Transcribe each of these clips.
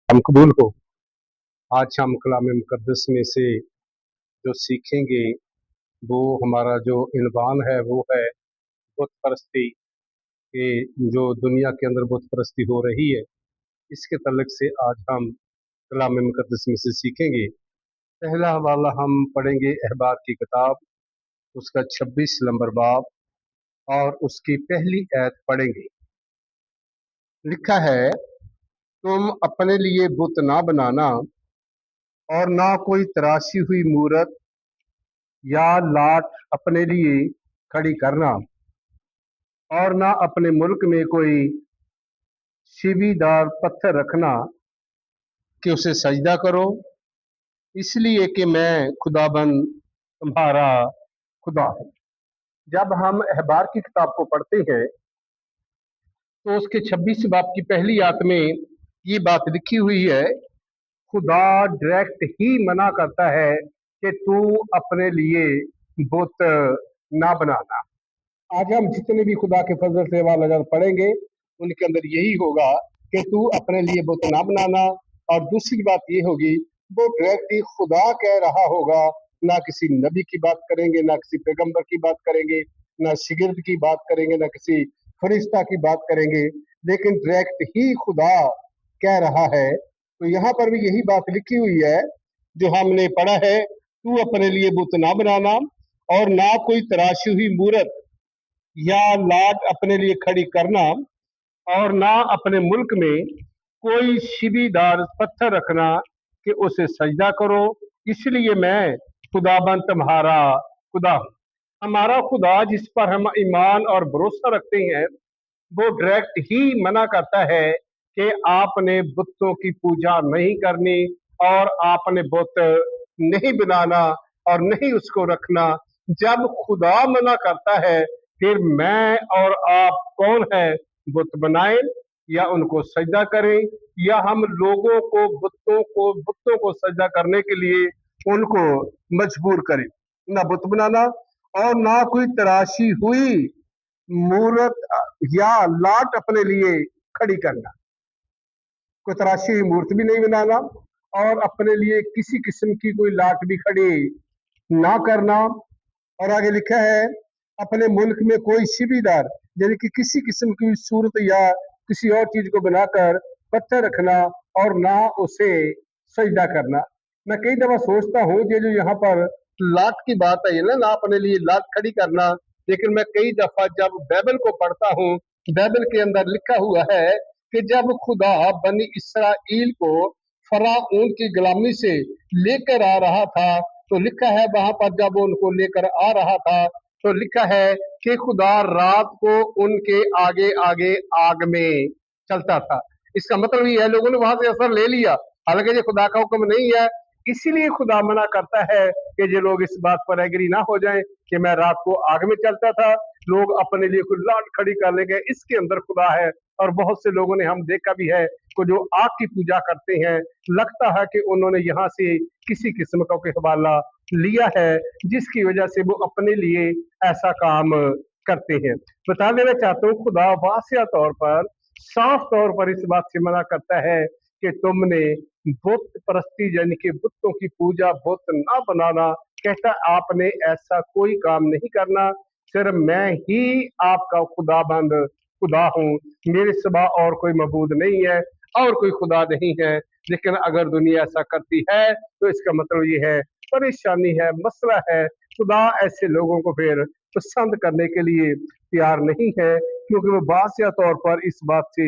हम कबूल हो। आज हम कलाम मुकद्दस में से जो सीखेंगे वो हमारा जो इन्वान है वो है बुत परस्ती के जो दुनिया के अंदर बुत परस्ती हो रही है, इसके तल्लक से आज हम कलाम मुकद्दस में से सीखेंगे। पहला हवाला हम पढ़ेंगे अहबार की किताब, उसका 26 नंबर बाब और उसकी पहली आयत पढ़ेंगे। लिखा है, तुम अपने लिए बुत ना बनाना और ना कोई तराशी हुई मूरत या लाट अपने लिए खड़ी करना, और ना अपने मुल्क में कोई शिवीदार पत्थर रखना कि उसे सजदा करो, इसलिए कि मैं खुदाबंद तुम्हारा खुदा हूँ। जब हम अहबार की किताब को पढ़ते हैं तो उसके 26 बाब की पहली आयत में ये बात लिखी हुई है, खुदा डायरेक्ट ही मना करता है कि तू अपने लिए बुत ना बनाना। आज हम जितने भी खुदा के फजल से वाला पढ़ेंगे उनके अंदर यही होगा कि तू अपने लिए बुत ना बनाना। और दूसरी बात ये होगी, वो डायरेक्ट ही खुदा कह रहा होगा, ना किसी नबी की बात करेंगे, ना किसी पैगंबर की बात करेंगे, ना शिगिर्द की बात करेंगे, ना किसी फरिश्ता की बात करेंगे, लेकिन डायरेक्ट ही खुदा कह रहा है। तो यहाँ पर भी यही बात लिखी हुई है जो हमने पढ़ा है, तू अपने लिए बुत ना बनाना और ना कोई तराशी हुई मूरत या लाट अपने लिए खड़ी करना, और ना अपने मुल्क में कोई शिबीदार पत्थर रखना कि उसे सजदा करो, इसलिए मैं खुदाबंद तुम्हारा खुदा हूँ। हमारा खुदा जिस पर हम ईमान और भरोसा रखते हैं वो डायरेक्ट ही मना करता है कि आपने बुतों की पूजा नहीं करनी और आपने बुत नहीं बनाना और नहीं उसको रखना। जब खुदा मना करता है फिर मैं और आप कौन है बुत बनाए या उनको सजदा करें, या हम लोगों को बुतों को सजदा करने के लिए उनको मजबूर करें। ना बुत बनाना और ना कोई तराशी हुई मूरत या लाट अपने लिए खड़ी करना, कोई तराशी हुई मूर्त भी नहीं बनाना और अपने लिए किसी किस्म की कोई लाट भी खड़ी ना करना। और आगे लिखा है, अपने मुल्क में कोई शिबीदार यानी कि किसी किस्म की सूरत या किसी और चीज को बनाकर पत्थर रखना और ना उसे सजदा करना। मैं कई दफा सोचता हूँ ये जो यहाँ पर लाट की बात है ना अपने लिए लाट खड़ी करना, लेकिन मैं कई दफा जब बाइबल को पढ़ता हूँ, बाइबल के अंदर लिखा हुआ है कि जब खुदा बनी इसराइल को फराऊन की गुलामी से लेकर आ रहा था, तो लिखा है वहां पर जब वो उनको लेकर आ रहा था तो लिखा है कि खुदा रात को उनके आगे आगे आग में चलता था। इसका मतलब ये है लोगों ने वहां से असर ले लिया, हालांकि ये खुदा का हुक्म नहीं है। इसीलिए खुदा मना करता है कि जो लोग इस बात पर एग्री ना हो जाएं कि मैं रात को आग में चलता था, लोग अपने लिए कुछ लाट खड़ी कर लेंगे, इसके अंदर खुदा है। और बहुत से लोगों ने हम देखा भी है को जो आग की पूजा करते हैं, लगता है कि उन्होंने यहाँ से किसी किस्म का कोई हवाला लिया है जिसकी वजह से वो अपने लिए ऐसा काम करते हैं। बता देना चाहता हूँ, खुदा वासिया तौर पर साफ तौर पर इस बात से मना करता है कि तुमने बुत परस्ती यानी कि बुतों की पूजा बुत ना बनाना। कहता आपने ऐसा कोई काम नहीं करना, सिर्फ मैं ही आपका खुदाबंद खुदा हूँ, मेरे सिवा और कोई मबूद नहीं है और कोई खुदा नहीं है। लेकिन अगर दुनिया ऐसा करती है तो इसका मतलब ये है परेशानी है, मसला है। खुदा ऐसे लोगों को फिर पसंद करने के लिए तैयार नहीं है, क्योंकि वो वासिया तौर पर इस बात से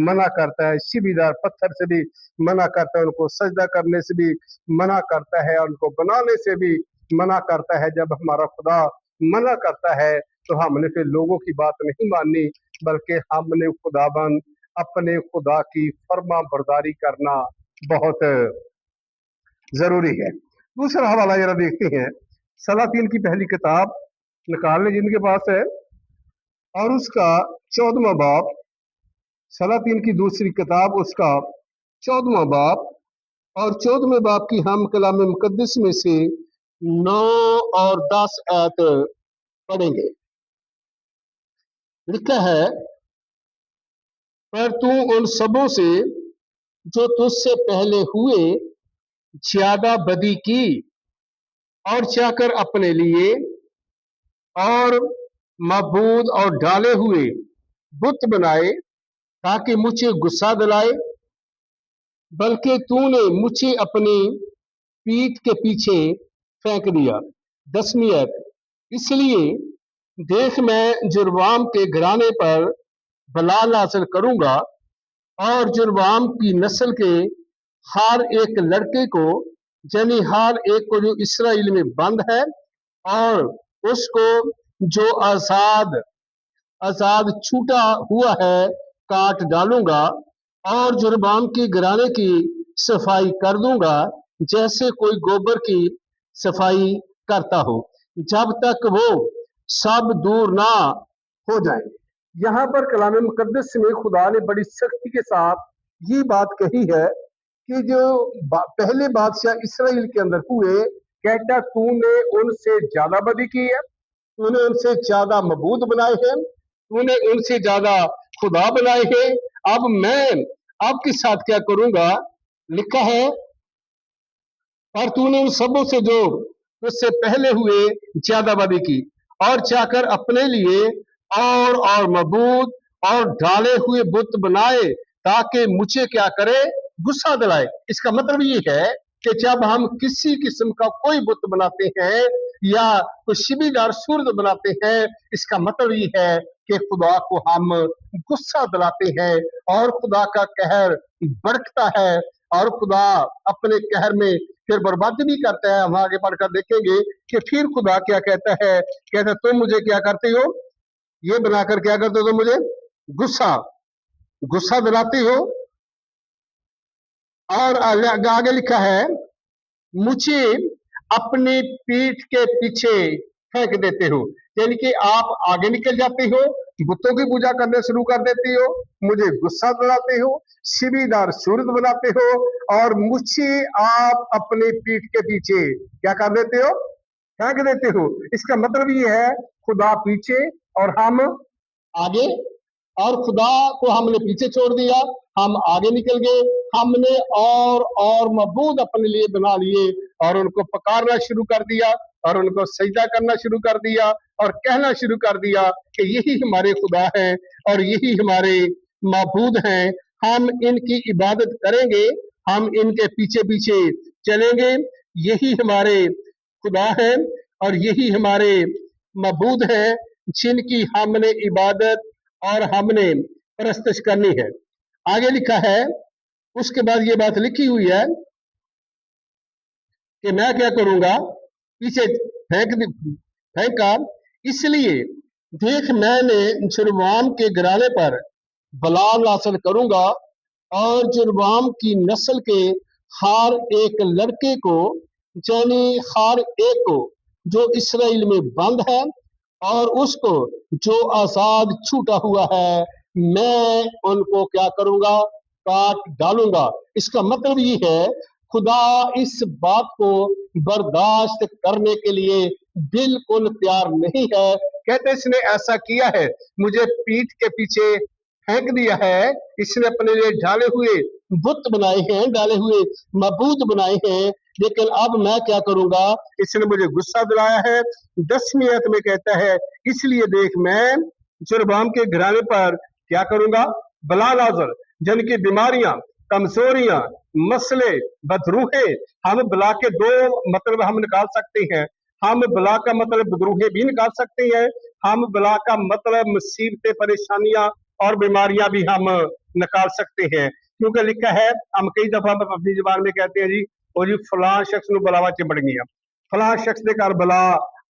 मना करता है, शिबीदार पत्थर से भी मना करता है, उनको सजदा करने से भी मना करता है और उनको बनाने से भी मना करता है। जब हमारा खुदा मना करता है तो हमने फिर लोगों की बात नहीं माननी, बल्कि हमने खुदाबंद अपने खुदा की फर्मा बरदारी करना बहुत जरूरी है। दूसरा हवाला जरा देखते हैं, सलातीन की पहली किताब निकालने जिनके पास है और उसका 14वां बाब, सलातीन की दूसरी किताब उसका 14वां बाब और 14वें बाब की हम कलाम मुकद्दस में से 9 और 10 आयत पढ़ेंगे। लिखा है, पर तू उन सबों से जो तुझसे पहले हुए ज्यादा बदी की, और चाकर अपने लिए और मबूद और डाले हुए बुत बनाए ताकि मुझे गुस्सा दिलाए, बल्कि तूने मुझे अपनी पीठ के पीछे फेंक दिया। 10वीं आयत, इसलिए देख मैं जुर्वाम के घराने पर बला नाज़िल करूंगा और जुर्वाम की नस्ल के हर एक लड़के को, यानी हर एक को जो इसराइल में बंद है, और उसको जो आजाद आजाद छूटा हुआ है काट डालूंगा, और जुर्बान के घराने की सफाई कर दूंगा जैसे कोई गोबर की सफाई करता हो, जब तक वो सब दूर ना हो जाए। यहाँ पर कलाम मुकद्दस में खुदा ने बड़ी सख्ती के साथ ये बात कही है कि जो पहले बादशाह इसराइल के अंदर हुए, कहता तूने उनसे ज्यादा बदी की है, तूने उनसे ज्यादा मबूद बनाए हैं, तूने उनसे ज्यादा खुदा बनाए हैं। अब मैं आपके साथ क्या करूंगा, लिखा है, और तूने उन सबों से जो उससे पहले हुए ज्यादा बदी की, और चाकर अपने लिए और मबूद और ढाले हुए बुत बनाए ताकि मुझे क्या करे, गुस्सा दिलाए। इसका मतलब ये है कि जब हम किसी किस्म का कोई बुत बनाते हैं या कोई शिबीदार सूरत बनाते हैं, इसका मतलब ये है कि खुदा को हम गुस्सा दिलाते हैं और खुदा का कहर भड़कता है, और खुदा अपने कहर में फिर बर्बादी भी करता है। हम आगे पढ़कर देखेंगे कि फिर खुदा क्या कहता है, कहता तुम मुझे क्या करते हो, ये बनाकर क्या करते हो, तो मुझे गुस्सा गुस्सा दिलाते हो। और आगे लिखा है, मुझे अपनी पीठ के पीछे फेंक देते हो, यानी कि आप आगे निकल जाते हो, बुतों की पूजा करने शुरू कर देते हो, मुझे गुस्सा दिलाते हो, शिबीदार सूरत बनाते हो, और मुझे आप अपनी पीठ के पीछे क्या कर देते हो, फेंक देते हो। इसका मतलब ये है खुदा पीछे और हम आगे, और खुदा को हमने पीछे छोड़ दिया, हम आगे निकल गए, हमने और मबूद अपने लिए बना लिए और उनको पुकारना शुरू कर दिया और उनको सजदा करना शुरू कर दिया और कहना शुरू कर दिया कि यही हमारे खुदा हैं और यही हमारे मबूद हैं, हम इनकी इबादत करेंगे, हम इनके पीछे पीछे चलेंगे, यही हमारे खुदा हैं और यही हमारे मबूद हैं जिनकी हमने इबादत और हमने परस्तिश करनी है। आगे लिखा है, उसके बाद ये बात लिखी हुई है कि मैं क्या करूंगा, पीछे फेंका, इसलिए देख मैंने जुर्बाम के घराने पर बला नाज़िल करूंगा और जुर्बाम की नस्ल के हर एक लड़के को, यानी हर एक को जो इसराइल में बंद है और उसको जो आजाद छूटा हुआ है, मैं उनको क्या करूंगा, काट डालूंगा। इसका मतलब ये है खुदा इस बात को बर्दाश्त करने के लिए बिल्कुल तैयार नहीं है। कहते इसने ऐसा किया है, मुझे पीठ के पीछे फेंक दिया है, इसने अपने लिए ढाले हुए बुत बनाए हैं, डाले हुए मबूद बनाए हैं, लेकिन अब मैं क्या करूंगा, इसने मुझे गुस्सा दिलाया है। 10वीं आयत में कहता है, इसलिए देख मैं जुर्बाम के घराने पर क्या करूंगा, बला नाज़िल, जिनकी बीमारियां, कमजोरियां, मसले, बदरूहे, हम बला के दो मतलब हम निकाल सकते हैं, हम बला का मतलब बदरूहे भी निकाल सकते हैं, हम बला का मतलब मुसीबतें, परेशानियां और बीमारियां भी हम निकाल सकते हैं, क्योंकि लिखा है, हम कई दफा अपनी जुबान में कहते हैं जी, और जी फलां शख्स नु बलावा चिमड़ गया, फलां शख्स के घर बला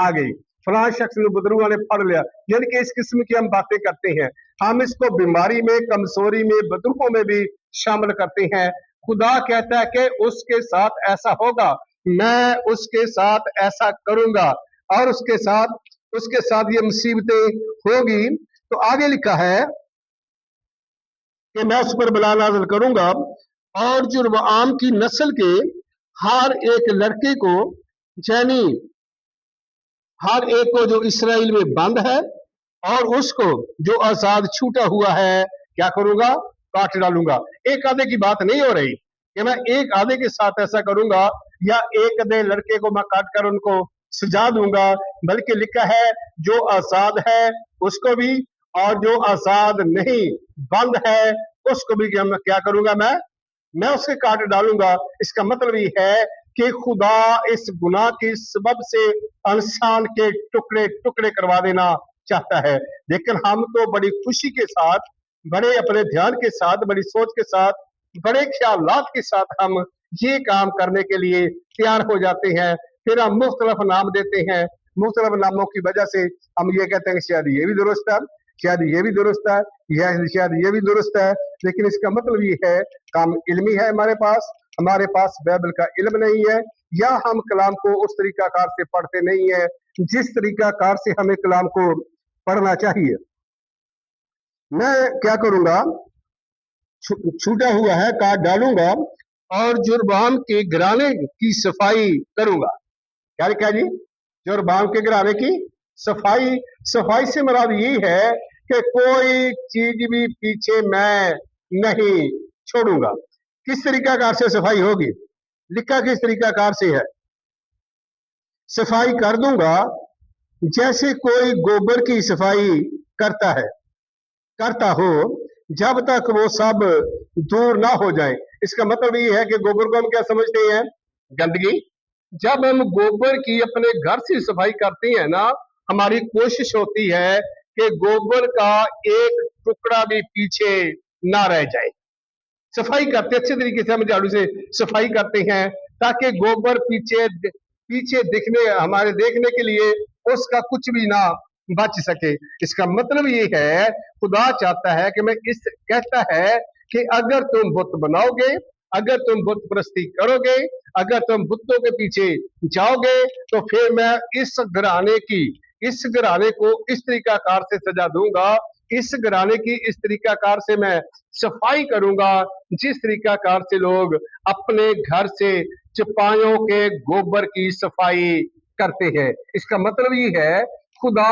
आ गई, फलां शख्स नु बदरूआ ने फड़ लिया, यानी कि इस किस्म की हम बातें करते हैं, हम इसको बीमारी में, कमजोरी में, बदरूहों में भी शामिल करते हैं। खुदा कहता है कि उसके साथ ऐसा होगा, मैं उसके साथ ऐसा करूंगा और उसके साथ ये मुसीबतें होगी। तो आगे लिखा है कि मैं उस पर बला नाज़िल करूंगा और जुर्बाम की नस्ल के हर एक लड़के को, यानी हर एक को जो इसराइल में बंद है और उसको जो आजाद छूटा हुआ है, क्या करूंगा, काट डालूंगा। एक आधे की बात नहीं हो रही कि मैं एक आधे के साथ ऐसा करूंगा या एक आधे लड़के को मैं काट कर उनको सजा दूंगा, बल्कि लिखा है जो आजाद है उसको भी, और जो आजाद नहीं बंद है उसको भी क्या करूंगा, मैं उसे काट डालूंगा। इसका मतलब ये है कि खुदा इस गुनाह की सबब से इंसान के टुकड़े टुकड़े करवा देना चाहता है, लेकिन हम तो बड़ी खुशी के साथ, बड़े अपने ध्यान के साथ, बड़ी सोच के साथ, बड़े ख्यालात के साथ हम ये काम करने के लिए तैयार हो जाते हैं। फिर हम मुख्तलिफ नाम देते हैं, मुख्तलिफ नामों की वजह से हम ये कहते हैं कि शायद ये भी दुरुस्त है, शायद ये भी दुरुस्त है, शायद ये भी दुरुस्त है, लेकिन इसका मतलब ये है काम इल्मी है हमारे पास बाइबल का इल्म नहीं है, या हम कलाम को उस तरीकाकार से पढ़ते नहीं है जिस तरीकाकार से हमें कलाम को पढ़ना चाहिए। मैं क्या करूंगा, छूटा हुआ है काट डालूंगा और जुर्बान के घराने की सफाई करूंगा। क्या जी, जुर्बान के घराने की सफाई से मुराद यही है कि कोई चीज भी पीछे मैं नहीं छोड़ूंगा। किस तरीकाकार से सफाई होगी, लिखा किस तरीकाकार से है, सफाई कर दूंगा जैसे कोई गोबर की सफाई करता हो, जब तक वो सब दूर ना हो जाए। इसका मतलब ये है कि गोबर को हम क्या समझते हैं, गंदगी। जब हम गोबर की अपने घर से सफाई करते हैं ना, हमारी कोशिश होती है कि गोबर का एक टुकड़ा भी पीछे ना रह जाए। सफाई करते अच्छे तरीके से हम झाड़ू से सफाई करते हैं ताकि गोबर पीछे दिखने, हमारे देखने के लिए उसका कुछ भी ना बच सके। इसका मतलब ये है खुदा चाहता है कि कहता है कि अगर तुम बुत बनाओगे, अगर तुम बुत परस्ती करोगे, अगर तुम बुतों के पीछे जाओगे, तो फिर मैं इस घराने को इस तरीकाकार से सजा दूंगा, इस घराने की इस तरीकाकार से मैं सफाई करूंगा जिस तरीकाकार से लोग अपने घर से चपाइयों के गोबर की सफाई करते हैं। इसका मतलब ये है खुदा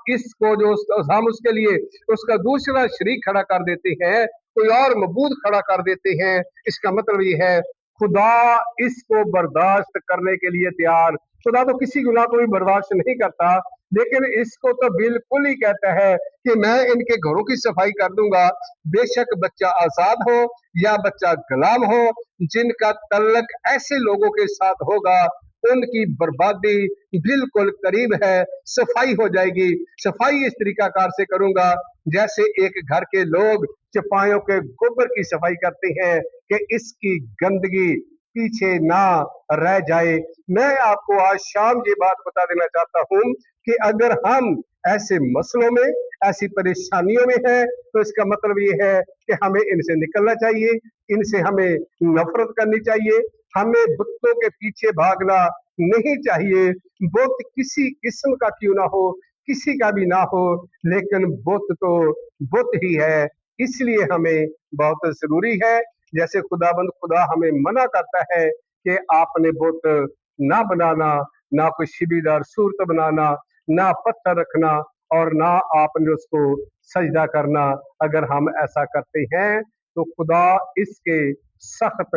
इसको जो हम उसके लिए उसका दूसरा शरीक खड़ा कर देते हैं, कोई और मबूद खड़ा कर देते हैं। इसका मतलब ये है खुदा इसको बर्दाश्त करने के लिए तैयार। खुदा तो किसी गुनाह को भी बर्दाश्त नहीं करता, लेकिन इसको तो बिल्कुल ही कहता है कि मैं इनके घरों की सफाई कर दूंगा, बेशक बच्चा आजाद हो या बच्चा गुलाम हो, जिनका तल्लक ऐसे लोगों के साथ होगा उनकी बर्बादी बिल्कुल करीब है, सफाई हो जाएगी। सफाई इस तरीकाकार से करूंगा जैसे एक घर के लोग चपाइयों के गोबर की सफाई करते हैं कि इसकी गंदगी पीछे ना रह जाए। मैं आपको आज शाम ये बात बता देना चाहता हूं कि अगर हम ऐसे मसलों में, ऐसी परेशानियों में हैं, तो इसका मतलब ये है कि हमें इनसे निकलना चाहिए, इनसे हमें नफरत करनी चाहिए, हमें बुतों के पीछे भागना नहीं चाहिए। बुत किसी किस्म का क्यों ना हो, किसी का भी ना हो, लेकिन बुत तो बुत ही है, इसलिए हमें बहुत जरूरी है। जैसे खुदा हमें मना करता है कि आपने बुत ना बनाना, ना कोई शिबीदार सूरत बनाना, ना पत्थर रखना, और ना आपने उसको सजदा करना। अगर हम ऐसा करते हैं तो खुदा इसके सख्त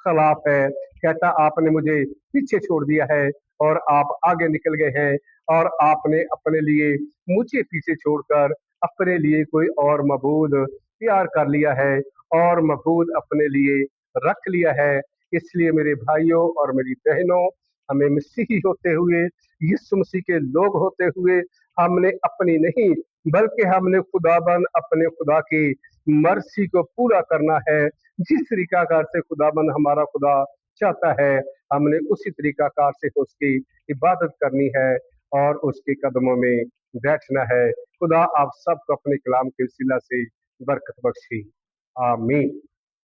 खिलाफ है, कहता आपने मुझे पीछे छोड़ दिया है और आप आगे निकल गए हैं, और आपने अपने लिए मुझे पीछे छोड़कर अपने लिए कोई और मबूद तैयार कर लिया है और मबूद अपने लिए रख लिया है। इसलिए मेरे भाइयों और मेरी बहनों, हमें मसीही होते हुए, यीशु मसीह के लोग होते हुए, हमने अपनी नहीं बल्कि हमने खुदाबंद अपने खुदा की मर्जी को पूरा करना है। जिस तरीकाकार से खुदाबंद हमारा खुदा चाहता है, हमने उसी तरीकाकार से उसकी इबादत करनी है और उसके कदमों में बैठना है। खुदा आप सबको अपने कलाम के वसीला से बरकत बख्शी। आमीन।